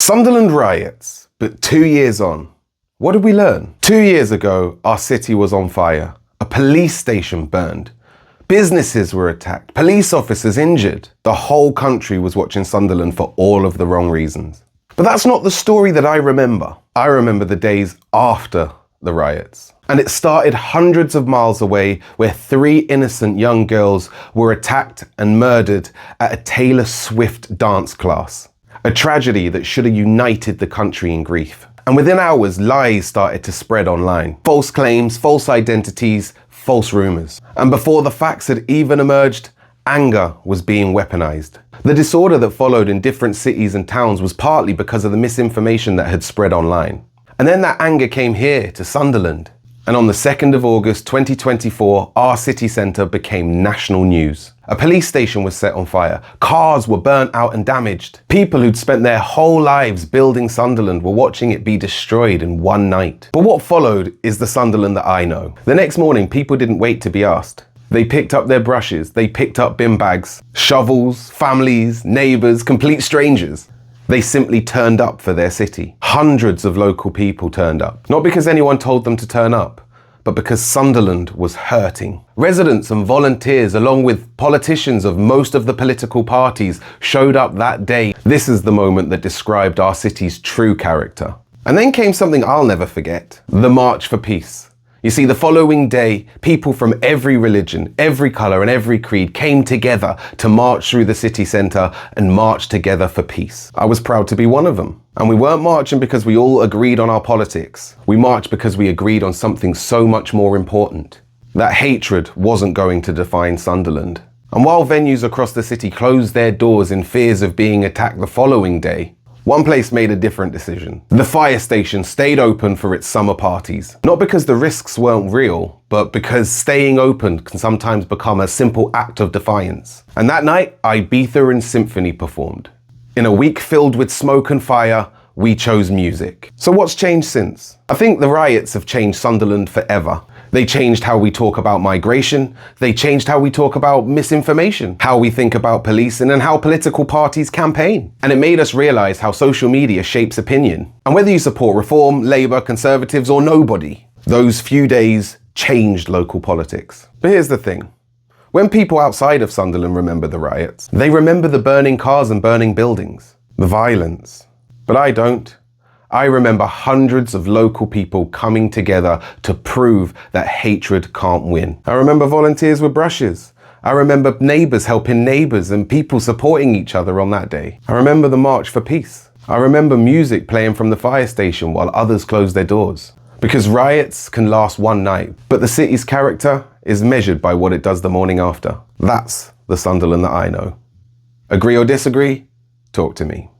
Sunderland riots, but 2 years on, what did we learn? 2 years ago, our city was on fire. A police station burned. Businesses were attacked. Police officers injured. The whole country was watching Sunderland for all of the wrong reasons. But that's not the story that I remember. I remember the days after the riots. And it started hundreds of miles away, where 3 innocent young girls were attacked and murdered at a Taylor Swift dance class. A tragedy that should have united the country in grief. And within hours, lies started to spread online. False claims, false identities, false rumours. And before the facts had even emerged, anger was being weaponized. The disorder that followed in different cities and towns was partly because of the misinformation that had spread online. And then that anger came here to Sunderland. And on the 2nd of August 2024, our city centre became national news. A police station was set on fire. Cars were burnt out and damaged. People who'd spent their whole lives building Sunderland were watching it be destroyed in one night. But what followed is the Sunderland that I know. The next morning, people didn't wait to be asked. They picked up their brushes, they picked up bin bags, shovels, families, neighbours, complete strangers. They simply turned up for their city. Hundreds of local people turned up. Not because anyone told them to turn up, but because Sunderland was hurting. Residents and volunteers, along with politicians of most of the political parties, showed up that day. This is the moment that described our city's true character. And then came something I'll never forget: the March for Peace. You see, the following day, people from every religion, every colour and every creed came together to march through the city centre and march together for peace. I was proud to be one of them. And we weren't marching because we all agreed on our politics. We marched because we agreed on something so much more important. That hatred wasn't going to define Sunderland. And while venues across the city closed their doors in fears of being attacked the following day, one place made a different decision. The fire station stayed open for its summer parties. Not because the risks weren't real, but because staying open can sometimes become a simple act of defiance. And that night, Ibiza and Symphony performed. In a week filled with smoke and fire, we chose music. So what's changed since? I think the riots have changed Sunderland forever. They changed how we talk about migration. They changed how we talk about misinformation, how we think about policing, and how political parties campaign. And it made us realise how social media shapes opinion. And whether you support Reform, Labour, Conservatives or nobody, those few days changed local politics. But here's the thing. When people outside of Sunderland remember the riots, they remember the burning cars and burning buildings, the violence. But I don't. I remember hundreds of local people coming together to prove that hatred can't win. I remember volunteers with brushes. I remember neighbours helping neighbours and people supporting each other on that day. I remember the March for Peace. I remember music playing from the fire station while others closed their doors. Because riots can last one night, but the city's character is measured by what it does the morning after. That's the Sunderland that I know. Agree or disagree? Talk to me.